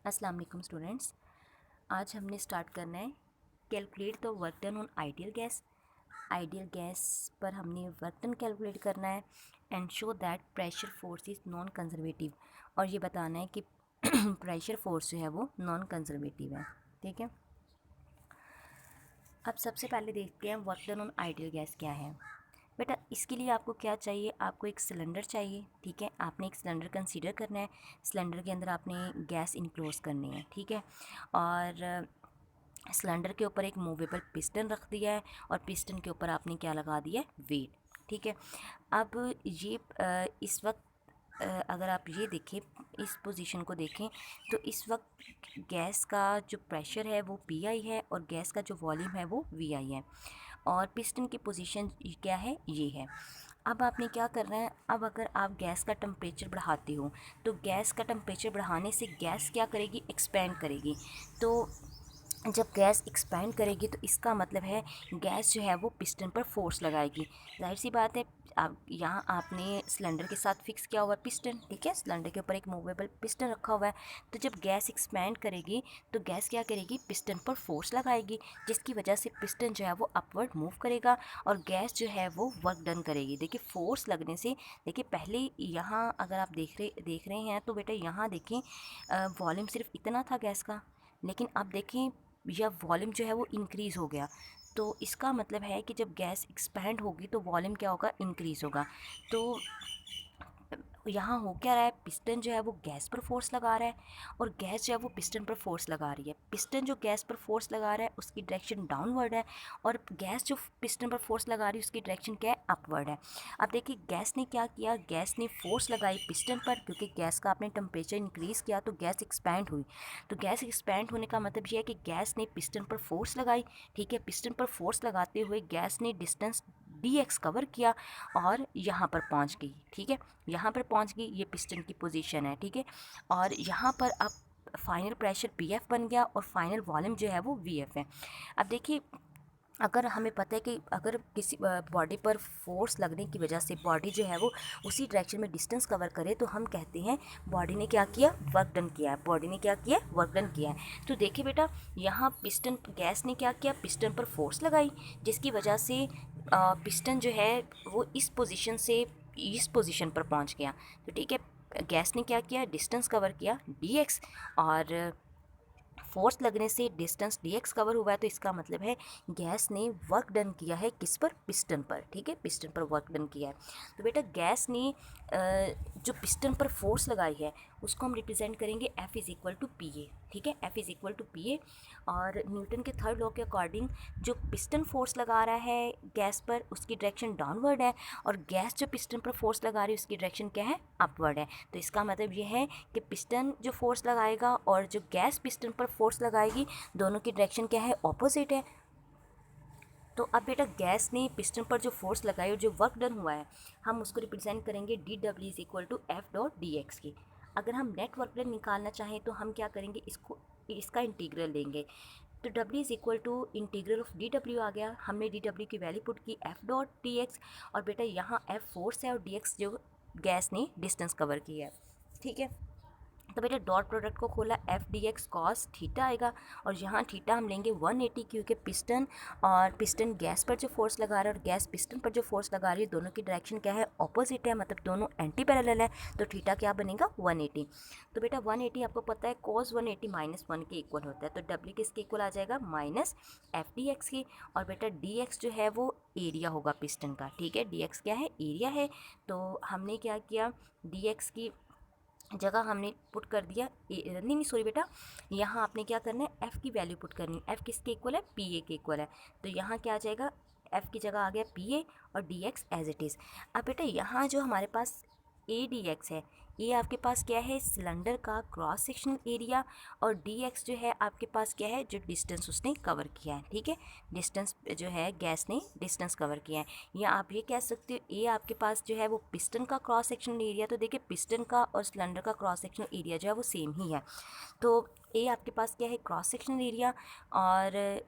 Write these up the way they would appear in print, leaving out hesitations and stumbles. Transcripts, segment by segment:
अस्सलाम वालेकुम स्टूडेंट्स। आज हमने स्टार्ट करना है calculate the work done on ideal gas. Ideal gas पर हमने वर्क डन कैलकुलेट करना है and show that pressure force is non conservative, और ये बताना है कि प्रेशर फोर्स जो है वो नॉन कंजर्वेटिव है। ठीक है, अब सबसे पहले देखते हैं work done on ideal gas क्या है। बेटा इसके लिए आपको क्या चाहिए, आपको एक सिलेंडर चाहिए। ठीक है, आपने एक सिलेंडर कंसीडर करना है। सिलेंडर के अंदर आपने गैस इनक्लोज करनी है। ठीक है, और सिलेंडर के ऊपर एक मूवेबल पिस्टन रख दिया है और पिस्टन के ऊपर आपने क्या लगा दिया है, वेट। ठीक है, अब ये इस वक्त अगर आप ये देखें, इस पोजीशन को देखें, तो इस वक्त गैस का जो प्रेशर है वो पी आई है और गैस का जो वॉल्यूम है वो वी आई है, और पिस्टन की पोजीशन क्या है, ये है। अब आपने क्या करना है, अब अगर आप गैस का टेम्परेचर बढ़ाते हो तो गैस का टेम्परेचर बढ़ाने से गैस क्या करेगी, एक्सपेंड करेगी। तो जब गैस एक्सपैंड करेगी तो इसका मतलब है गैस जो है वो पिस्टन पर फोर्स लगाएगी। जाहिर सी बात है, आप यहाँ आपने सिलेंडर के साथ फिक्स किया हुआ है पिस्टन। ठीक है, सिलेंडर के ऊपर एक मूवेबल पिस्टन रखा हुआ है, तो जब गैस एक्सपैंड करेगी तो गैस क्या करेगी, पिस्टन पर फोर्स लगाएगी, जिसकी वजह से पिस्टन जो है वो अपवर्ड मूव करेगा और गैस जो है वो वर्क डन करेगी। देखिए फोर्स लगने से, देखिए पहले यहाँ अगर आप देख रहे हैं तो बेटा यहाँ देखें वॉल्यूम सिर्फ इतना था गैस का, लेकिन अब देखें या वॉल्यूम जो है वो इंक्रीज़ हो गया। तो इसका मतलब है कि जब गैस एक्सपैंड होगी तो वॉल्यूम क्या होगा, इंक्रीज़ होगा। तो यहाँ हो क्या रहा है, पिस्टन जो है वो गैस पर फोर्स लगा रहा है और गैस जो है वो पिस्टन पर फोर्स लगा रही है। पिस्टन जो गैस पर फोर्स लगा रहा है उसकी डायरेक्शन डाउनवर्ड है, और गैस जो पिस्टन पर फोर्स लगा रही है उसकी डायरेक्शन क्या है, अपवर्ड है। अब देखिए गैस ने क्या किया, गैस ने फोर्स लगाई पिस्टन पर, क्योंकि गैस का आपने टेम्परेचर इंक्रीज़ किया तो गैस एक्सपैंड हुई। तो गैस एक्सपैंड होने का मतलब ये है कि गैस ने पिस्टन पर फोर्स लगाई। ठीक है, पिस्टन पर फोर्स लगाते हुए गैस ने डिस्टेंस डी एक्स कवर किया और यहाँ पर पहुँच गई। ठीक है, यहाँ पर पहुँच गई, ये पिस्टन की पोजीशन है। ठीक है, और यहाँ पर अब फाइनल प्रेशर पी एफ बन गया और फाइनल वॉल्यूम जो है वो वी एफ है। अब देखिए अगर हमें पता है कि अगर किसी बॉडी पर फोर्स लगने की वजह से बॉडी जो है वो उसी डायरेक्शन में डिस्टेंस कवर करे तो हम कहते हैं बॉडी ने क्या किया, वर्क डन किया है। बॉडी ने क्या किया, वर्क डन किया है। तो देखिए बेटा यहाँ पिस्टन, गैस ने क्या किया, पिस्टन पर फोर्स लगाई, जिसकी वजह से पिस्टन जो है वो इस पोजीशन से इस पोजीशन पर पहुंच गया। तो ठीक है, गैस ने क्या किया, डिस्टेंस कवर किया डी एक्स, और फोर्स लगने से डिस्टेंस डी एक्स कवर हुआ है, तो इसका मतलब है गैस ने वर्क डन किया है किस पर, पिस्टन पर। ठीक है, पिस्टन पर वर्क डन किया है। तो बेटा गैस ने जो पिस्टन पर फोर्स लगाई है उसको हम रिप्रेजेंट करेंगे F is equal to P A. ठीक है, F is equal to P A, और न्यूटन के थर्ड लॉ के अकॉर्डिंग जो पिस्टन फोर्स लगा रहा है गैस पर उसकी डायरेक्शन डाउनवर्ड है, और गैस जो पिस्टन पर फोर्स लगा रही है उसकी डायरेक्शन क्या है, अपवर्ड है। तो इसका मतलब ये है कि पिस्टन जो फोर्स लगाएगा और जो गैस पिस्टन पर फोर्स लगाएगी दोनों की डायरेक्शन क्या है, ऑपोजिट है। तो अब बेटा गैस ने पिस्टन पर जो फोर्स लगाई और जो वर्क डन हुआ है हम उसको रिप्रेजेंट करेंगे D W is equal to F dot D X की। अगर हम नेट वर्क डन निकालना चाहें तो हम क्या करेंगे, इसको इसका इंटीग्रल लेंगे। तो W is equal to integral of D W आ गया, हमने डी डब्ल्यू की वैल्यू पुट की एफ डॉट डी एक्स, और बेटा यहाँ एफ फोर्स है और डी एक्स जो गैस ने डिस्टेंस कवर की है। ठीक है, तो बेटा डॉट प्रोडक्ट को खोला, F D x cos theta आएगा, और यहाँ थीटा हम लेंगे 180, क्योंकि पिस्टन और पिस्टन गैस पर जो फोर्स लगा रहा है और गैस पिस्टन पर जो फोर्स लगा रही है दोनों की डायरेक्शन क्या है, ऑपोजिट है, मतलब दोनों एंटी पैरेलल है। तो थीटा क्या बनेगा, 180। तो बेटा 180 आपको पता है कॉस 180 -1 के इक्वल होता है, तो डब्ल्यू किसके इक्वल आ जाएगा, माइनस एफ डी एक्स की, और बेटा डी एक्स जो है वो एरिया होगा पिस्टन का। ठीक है, डी एक्स क्या है, एरिया है। तो हमने क्या किया, डी एक्स की जगह हमने पुट कर दिया नहीं नहीं सॉरी बेटा, यहाँ आपने क्या करना है, एफ़ की वैल्यू पुट करनी है। एफ़ किसके इक्वल है, पी ए के इक्वल है। तो यहाँ क्या आ जाएगा, एफ़ की जगह आ गया पी ए और D X as it is. अब बेटा यहाँ जो हमारे पास ए डी एक्स है, ये आपके पास क्या है, सिलेंडर का क्रॉस सेक्शनल एरिया, और डी एक्स जो है आपके पास क्या है, जो डिस्टेंस उसने कवर किया है। ठीक है, डिस्टेंस जो है गैस ने डिस्टेंस कवर किया है, या आप ये कह सकते हो ए आपके पास जो है वो पिस्टन का क्रॉस सेक्शनल एरिया। तो देखिए पिस्टन का और सिलेंडर का क्रॉस सेक्शनल एरिया जो है वो सेम ही है। तो ए आपके पास क्या है, क्रॉस सेक्शनल एरिया, और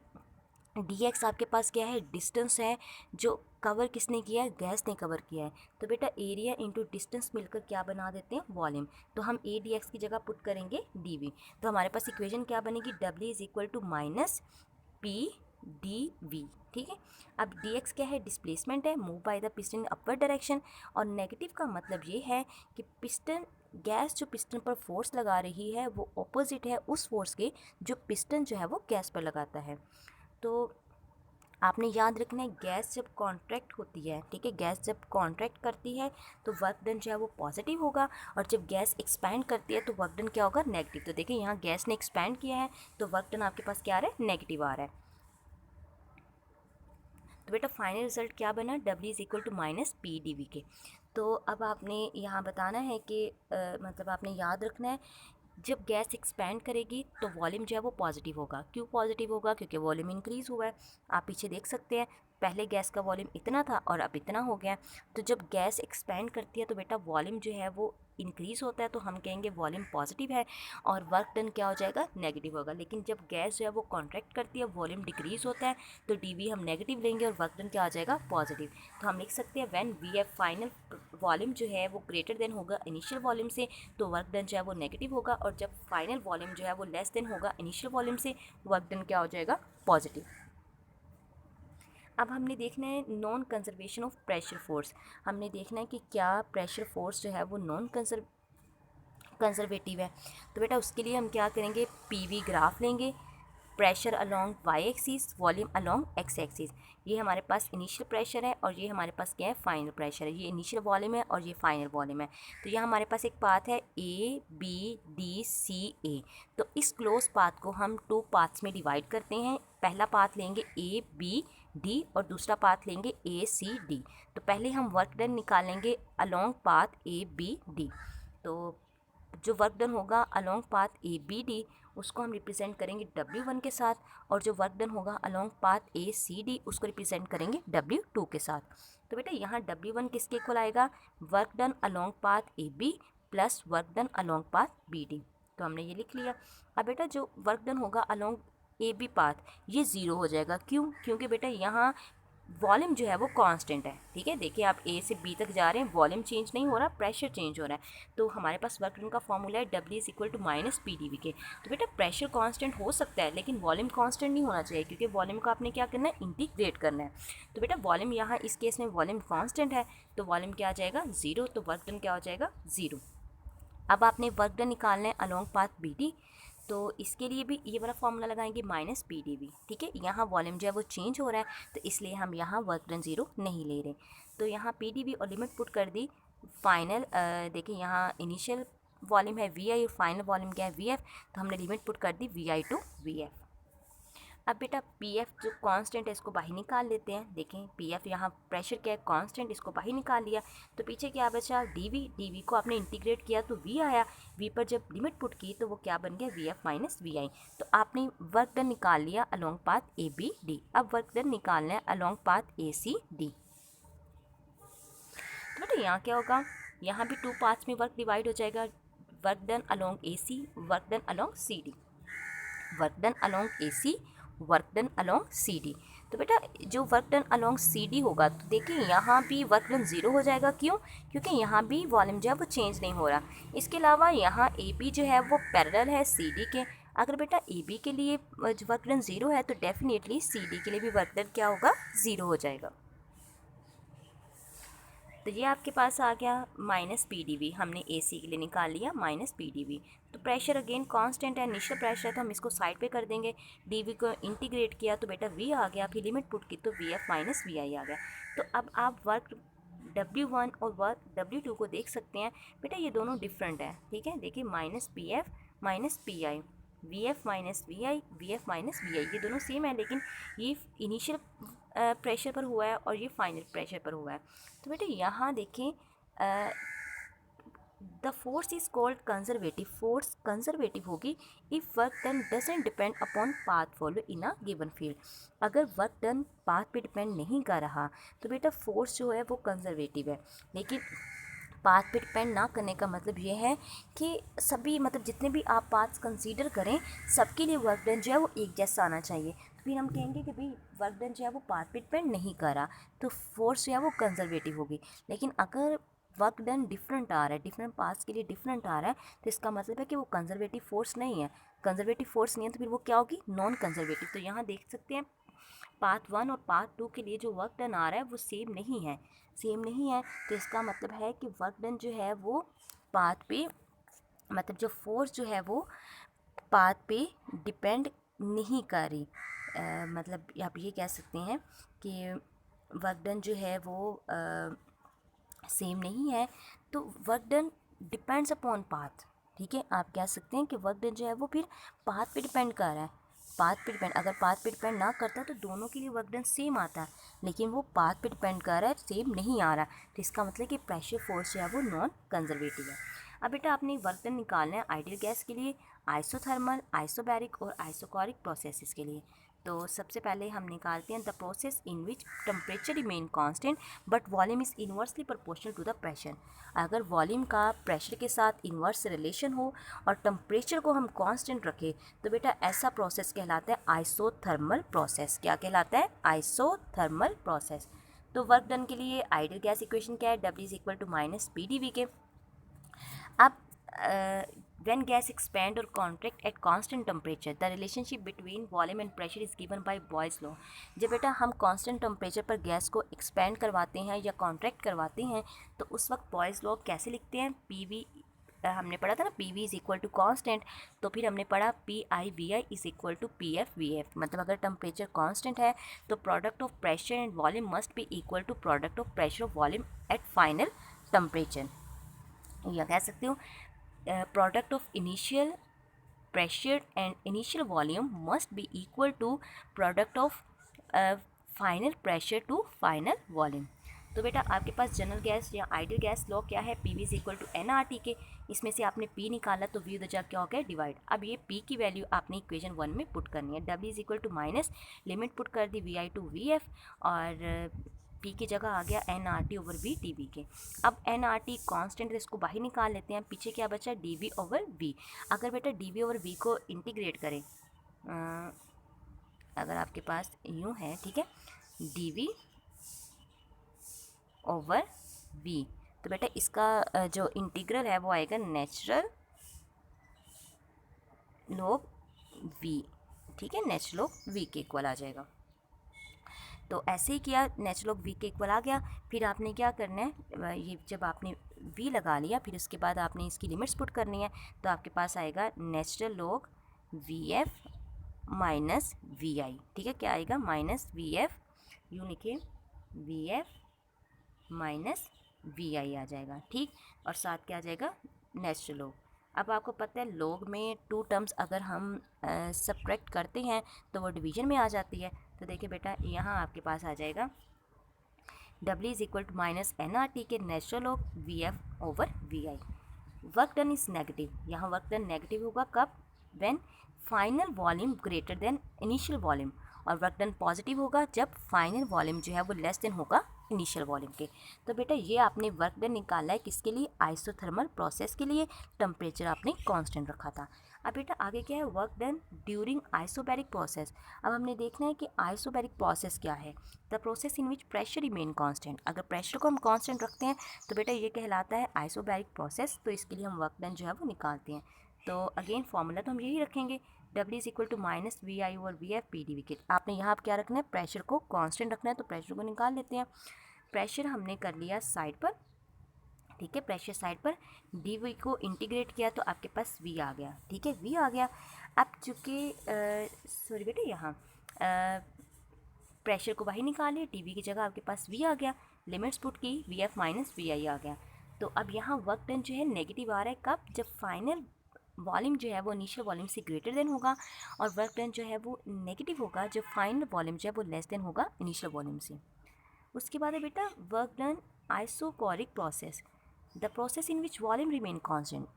डी एक्स आपके पास क्या है, डिस्टेंस है जो कवर किसने किया है, गैस ने कवर किया है। तो बेटा एरिया इंटू डिस्टेंस मिलकर क्या बना देते हैं, वॉल्यूम। तो हम ए डी एक्स की जगह पुट करेंगे डी वी। तो हमारे पास इक्वेशन क्या बनेगी, W is equal to minus P D V. ठीक है। अब डी एक्स क्या है, डिस्प्लेसमेंट है, move by the piston in upward direction. और नेगेटिव का मतलब ये है कि पिस्टन, गैस जो पिस्टन पर फोर्स लगा रही है वो ऑपोजिट है उस फोर्स के जो पिस्टन जो है वो गैस पर लगाता है। तो आपने याद रखना है, गैस जब कॉन्ट्रैक्ट होती है, ठीक है, गैस जब कॉन्ट्रैक्ट करती है तो वर्क डन जो है वो पॉजिटिव होगा, और जब गैस एक्सपैंड करती है तो वर्क डन क्या होगा, नेगेटिव। तो देखिए यहाँ गैस ने एक्सपैंड किया है तो वर्क डन आपके पास क्या आ रहा है, नेगेटिव आ रहा है। तो बेटा फाइनल रिजल्ट क्या बना, W is equal to minus P D V के। तो अब आपने यहाँ बताना है कि मतलब आपने याद रखना है, जब गैस एक्सपैंड करेगी तो वॉल्यूम जो है वो पॉजिटिव होगा। क्यों पॉजिटिव होगा, क्योंकि वॉल्यूम इंक्रीज़ हुआ है। आप पीछे देख सकते हैं, पहले गैस का वॉल्यूम इतना था और अब इतना हो गया। तो जब गैस एक्सपैंड करती है तो बेटा वॉल्यूम जो है वो इंक्रीज़ होता है, तो हम कहेंगे वॉल्यूम पॉजिटिव है, और वर्क डन क्या हो जाएगा, नेगेटिव होगा। लेकिन जब गैस जो है वो कॉन्ट्रैक्ट करती है, वॉल्यूम डिक्रीज़ होता है, तो डी वी हम नेगेटिव लेंगे और वर्क डन क्या आ जाएगा, पॉजिटिव। तो हम लिख सकते हैं when V F final volume जो है वो ग्रेटर देन होगा इनिशियल वॉल्यूम से, तो वर्क डन जो है वो नेगेटिव होगा, और जब फाइनल वॉल्यूम जो है वो लेस देन होगा इनिशियल वॉल्यूम से, वर्क डन क्या हो जाएगा, पॉजिटिव। अब हमने देखना है non conservation of pressure force. हमने देखना है कि क्या प्रेशर फोर्स जो है वो नॉन कंजर्वेटिव है। तो बेटा उसके लिए हम क्या करेंगे, पी वी ग्राफ लेंगे, pressure along Y axis, volume along X axis. ये हमारे पास इनिशियल प्रेशर है और ये हमारे पास क्या है, फाइनल प्रेशर है। ये इनिशियल वॉल्यूम है और ये फाइनल वॉल्यूम है। तो यहाँ हमारे पास एक पाथ है ए बी डी सी ए। तो इस क्लोज पाथ को हम 2 पाथ्स में डिवाइड करते हैं। पहला पाथ लेंगे ए बी डी और दूसरा पाथ लेंगे ए सी डी। तो पहले हम वर्क डन निकालेंगे along path A B D. तो जो वर्क डन होगा along path A B D उसको हम रिप्रेजेंट करेंगे W1 के साथ, और जो वर्क डन होगा along path A C D उसको रिप्रेजेंट करेंगे W2 के साथ। तो बेटा यहाँ W1 किसके इक्वल आएगा, work done along path A B plus work done along path B D. तो हमने ये लिख लिया। अब बेटा जो वर्क डन होगा अलोंग ए बी पाथ ये ज़ीरो हो जाएगा। क्यों, क्योंकि बेटा यहाँ वॉल्यूम जो है वो कांस्टेंट है। ठीक है, देखिए आप ए से बी तक जा रहे हैं, वॉल्यूम चेंज नहीं हो रहा, प्रेशर चेंज हो रहा है। तो हमारे पास वर्क डन का फॉर्मूला है W is equal to minus P D V के। तो बेटा प्रेशर कांस्टेंट हो सकता है लेकिन वॉल्यूम कांस्टेंट नहीं होना चाहिए, क्योंकि वॉल्यूम को आपने क्या करना है, इंटीग्रेट करना है। तो बेटा वॉल्यूम यहाँ इस केस में वॉल्यूम कांस्टेंट है, तो वॉल्यूम क्या आ जाएगा, ज़ीरो। तो वर्क डन क्या हो जाएगा, ज़ीरो। अब आपने वर्क डन निकालना है अलोंग पाथ बी डी। तो इसके लिए भी ये वाला फॉर्मूला लगाएंगे माइनस पी डी वी। ठीक है, यहाँ वॉल्यूम जो है वो चेंज हो रहा है तो इसलिए हम यहाँ वर्क डन ज़ीरो नहीं ले रहे। तो यहाँ पी डी वी और लिमिट पुट कर दी। फाइनल देखिए यहाँ इनिशियल वॉल्यूम है वी आई और फाइनल वॉल्यूम क्या है, वी एफ। तो हमने लिमिट पुट कर दी V I to V F. अब बेटा पी एफ जो कांस्टेंट है इसको बाहर निकाल लेते हैं। देखें पी एफ यहाँ प्रेशर क्या है, कांस्टेंट, इसको बाहर निकाल लिया। तो पीछे क्या बचा, डी वी को आपने इंटीग्रेट किया तो वी आया। वी पर जब लिमिट पुट की तो वो क्या बन गया, V F minus V I. तो आपने वर्क डन निकाल लिया along path A B D. अब वर्क डन निकालना है along path A C D. तो बेटा यहाँ क्या होगा, यहाँ भी 2 पाथ्स में वर्क डिवाइड हो जाएगा। Work done along A C, work done along C D, work done along A C, work done along C D. तो बेटा जो work done along C D होगा तो देखिए यहाँ भी वर्क डन ज़ीरो हो जाएगा। क्यों, क्योंकि यहाँ भी वॉल्यूम जो है वो चेंज नहीं हो रहा। इसके अलावा यहाँ ए बी जो है वो पैरेलल है सी डी के। अगर बेटा ए बी के लिए वर्क डन ज़ीरो है तो डेफिनेटली सी डी के लिए भी वर्क डन क्या होगा, ज़ीरो हो जाएगा। तो ये आपके पास आ गया माइनस पी डी वी। हमने ए सी के लिए निकाल लिया माइनस पी डी वी। तो प्रेशर अगेन कांस्टेंट है, इनिशियल प्रेशर, तो हम इसको साइड पे कर देंगे। डी वी को इंटीग्रेट किया तो बेटा वी आ गया, फिर लिमिट पुट की तो वी एफ माइनस वी आई आ गया। तो अब आप वर्क W1 और वर्क W2 को देख सकते हैं। बेटा ये दोनों डिफरेंट है। ठीक है, देखिए minus P F minus P I, V F minus V I, V F minus V I, ये दोनों सेम है, लेकिन ये इनिशियल प्रेशर पर हुआ है और ये फाइनल प्रेशर पर हुआ है। तो बेटा यहाँ देखें the force is called conservative. Force conservative होगी if work done doesn't depend upon path follow in a given field. अगर वर्क डन पाथ पे डिपेंड नहीं कर रहा तो बेटा फोर्स जो है वो कंजर्वेटिव है। लेकिन पाथ पे डिपेंड ना करने का मतलब ये है कि सभी मतलब जितने भी आप पाथ्स कंसीडर करें सबके लिए वर्क डन जो है वो एक जैसा आना चाहिए। तो फिर हम कहेंगे कि भाई वर्क डन जो है वो पाथ पे डिपेंड नहीं कर रहा, तो फोर्स जो है वो कंजर्वेटिव होगी। लेकिन अगर वर्क डन डिफरेंट आ रहा है, डिफरेंट पाथ्स के लिए डिफरेंट आ रहा है, तो इसका मतलब है कि वो कंजर्वेटिव फोर्स नहीं है। कंजर्वेटिव फोर्स नहीं है तो फिर वो क्या होगी, नॉन कंजर्वेटिव। तो यहाँ देख सकते हैं पार्ट 1 और पार्ट 2 के लिए जो वर्क डन आ रहा है वो सेम नहीं है, सेम नहीं है। तो इसका मतलब है कि वर्क डन जो है वो पाथ पे, मतलब जो फोर्स जो है वो पाथ पे डिपेंड नहीं कर रही। मतलब आप ये कह सकते हैं कि वर्क डन जो है वो सेम नहीं है। तो work done depends upon path. ठीक है, आप कह सकते हैं कि वर्क डन जो है वो फिर पाथ पे डिपेंड कर रहा है। पाथ पे डिपेंड, अगर पाथ पे डिपेंड ना करता तो दोनों के लिए वर्क डन सेम आता, लेकिन वो पाथ पे डिपेंड कर रहा है, सेम नहीं आ रहा। तो इसका मतलब कि प्रेशर फोर्स जो है वो नॉन कंजर्वेटिव है। अब बेटा आपने वर्क डन निकालना है आइडियल गैस के लिए, आइसोथर्मल, आइसोबैरिक और आइसोकॉरिक प्रोसेसेस के लिए। तो सबसे पहले हम निकालते हैं the process in which temperature remain constant but volume is inversely proportional to the pressure. अगर वॉल्यूम का प्रेशर के साथ इन्वर्स रिलेशन हो और टेम्परेचर को हम कांस्टेंट रखें तो बेटा ऐसा प्रोसेस कहलाता है आइसोथर्मल प्रोसेस। क्या कहलाता है, आइसोथर्मल प्रोसेस। तो वर्क डन के लिए आइडियल गैस इक्वेशन क्या है, W is equal to minus PdV के। अब when gas expand or contract at constant temperature the relationship between volume and pressure is given by Boyle's law। जब बेटा हम constant temperature पर गैस को expand करवाते हैं या contract करवाते हैं तो उस वक्त Boyle's law कैसे लिखते हैं, PV हमने पढ़ा था ना, PV is equal to constant. तो फिर हमने पढ़ा PI/VI is equal to PF/VF। मतलब अगर टेम्परेचर कांस्टेंट है तो product of pressure and volume must be equal to product of pressure of volume at final temperature. या कह सकते हो product of initial pressure and initial volume must be equal to product of final pressure to final volume। तो बेटा आपके पास general gas या ideal gas law क्या है, P V is equal to N R T के। इसमें से आपने पी निकाला तो वी उधर क्या हो गया, डिवाइड। अब ये पी की वैल्यू आपने इक्वेशन 1 में पुट करनी है। W is equal to minus limit put कर दी VI टू VF और पी की जगह आ गया NRT ओवर VTV के। अब NRT कांस्टेंट, इसको बाहर निकाल लेते हैं, पीछे क्या बचा, DV ओवर V। अगर बेटा DV ओवर V को इंटीग्रेट करें, अगर आपके पास यूँ है, ठीक है, DV ओवर V, तो बेटा इसका जो इंटीग्रल है वो आएगा नेचुरल लोग V। ठीक है, नेचुरल लोग V के इक्वल आ जाएगा। तो ऐसे ही किया, नेचुरल लॉग V के इक्वल आ गया। फिर आपने क्या करना है, ये जब आपने V लगा लिया फिर उसके बाद आपने इसकी लिमिट्स पुट करनी है। तो आपके पास आएगा natural log VF minus VI। ठीक है, क्या आएगा, माइनस VF, यूँ लिखे VF माइनस VI आ जाएगा। ठीक, और साथ क्या आ जाएगा, नेचुरल लॉग। अब आपको पता है लॉग में 2 टर्म्स अगर हम सब्ट्रैक्ट करते हैं तो वो डिवीजन में आ जाती है। तो देखिए बेटा यहाँ आपके पास आ जाएगा W is equal to minus NRT के natural log VF over VI। Work done is negative, यहाँ वर्क डन नेगेटिव होगा कब, when final volume greater than initial volume. और वर्क डन पॉजिटिव होगा जब फाइनल वॉल्यूम जो है वो लेस देन होगा इनिशियल वॉल्यूम के। तो बेटा ये आपने वर्क डन निकाला है किसके लिए, आइसोथर्मल प्रोसेस के लिए। टेम्परेचर आपने कांस्टेंट रखा था। अब बेटा आगे क्या है, work done during isobaric process. अब हमने देखना है कि आइसोबैरिक प्रोसेस क्या है, the process in which pressure remain constant. अगर प्रेशर को हम कांस्टेंट रखते हैं तो बेटा ये कहलाता है आइसोबैरिक प्रोसेस। तो इसके लिए हम वर्क डन जो है वो निकालते हैं। तो अगेन फॉर्मूला तो हम यही रखेंगे, W is equal to minus VI over VF PdV के। आपने यहाँ क्या रखना है, प्रेशर को कांस्टेंट रखना है, तो प्रेशर को निकाल लेते हैं। प्रेशर हमने कर लिया साइड पर, ठीक है, प्रेशर साइड पर DV को इंटीग्रेट किया तो आपके पास V आ गया। ठीक है, V आ गया। अब चूँकि सॉरी बेटा यहाँ प्रेशर को बाहर निकालिए, DV की जगह आपके पास V आ गया, लिमिट्स पुट की, VF माइनस VI आ गया। तो अब यहाँ वर्क डन जो है नेगेटिव आ रहा है कब, जब फाइनल वॉल्यूम जो है वो इनिशियल वॉल्यूम से ग्रेटर देन होगा, और वर्क डन जो है वो नेगेटिव होगा जब फाइनल वॉल्यूम जो है वो लेस देन होगा इनिशियल वॉल्यूम से। उसके बाद है बेटा work done isochoric process, the process in which volume remain constant.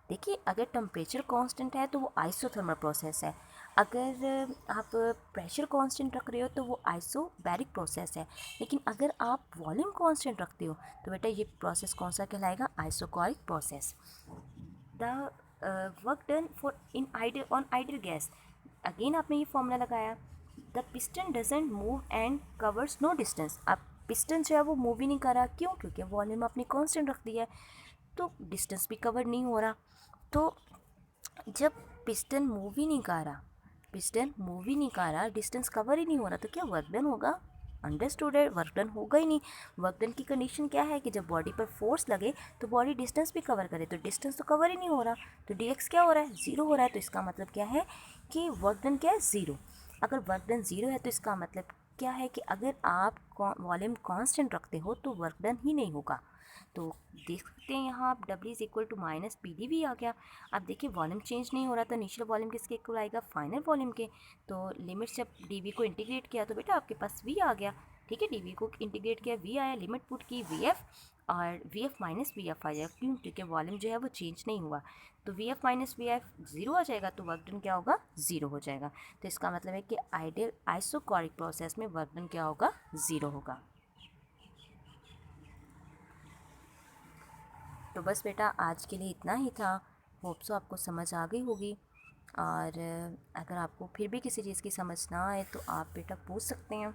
देखिए अगर टेम्परेचर कांस्टेंट है तो वो आइसोथर्मल प्रोसेस है, अगर आप प्रेशर कांस्टेंट रख रहे हो तो वो आइसोबैरिक प्रोसेस है, लेकिन अगर आप वॉल्यूम कांस्टेंट रखते हो तो बेटा ये प्रोसेस कौन सा कहलाएगा, isochoric process. The work done for in ideal on ideal gas, again आपने ये फॉर्मूला लगाया the piston doesn't move and covers no distance. अब पिस्टन जो है वो मूव ही नहीं कर रहा, क्यों? क्योंकि वॉल्यूम अपनी कांस्टेंट रख दिया है, तो डिस्टेंस भी कवर नहीं हो रहा। तो जब पिस्टन मूव ही नहीं कर रहा, पिस्टन मूव ही नहीं कर रहा, डिस्टेंस कवर ही नहीं हो रहा, तो क्या वर्क डन होगा? अंडरस्टूड है, वर्क डन होगा ही नहीं। वर्क डन की कंडीशन क्या है कि जब बॉडी पर फोर्स लगे तो बॉडी डिस्टेंस भी कवर करे, तो डिस्टेंस तो कवर ही नहीं हो रहा, तो dx क्या हो रहा है? ज़ीरो हो रहा है। तो इसका मतलब क्या है कि वर्क डन क्या है? ज़ीरो। अगर वर्क डन ज़ीरो है तो इसका मतलब क्या है कि अगर आप वॉल्यूम कांस्टेंट रखते हो तो वर्क डन ही नहीं होगा। तो देख सकते हैं यहाँ आप W is equal to minus P D भी आ गया। अब देखिए वॉल्यूम चेंज नहीं हो रहा, तो इनिशियल वॉल्यूम किसके इक्वल आएगा? फाइनल वॉल्यूम के। तो लिमिट जब डी को इंटीग्रेट किया तो बेटा आपके पास V आ गया। ठीक है, डी को इंटीग्रेट किया, V आया, लिमिट पुट की VF, और VF माइनस VF आ जाएगा। क्यों? क्योंकि वॉल्यूम जो है वो चेंज नहीं हुआ, तो VF माइनस VF ज़ीरो आ जाएगा, तो वर्क डन क्या होगा? ज़ीरो हो जाएगा। तो इसका मतलब है कि आइडियल आइसोकोरिक प्रोसेस में वर्क डन क्या होगा? ज़ीरो होगा। तो बस बेटा आज के लिए इतना ही था। होप सो आपको समझ आ गई होगी, और अगर आपको फिर भी किसी चीज़ की समझ ना आए तो आप बेटा पूछ सकते हैं।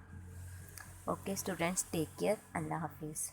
ओके स्टूडेंट्स, टेक केयर, अल्लाह हाफिज़।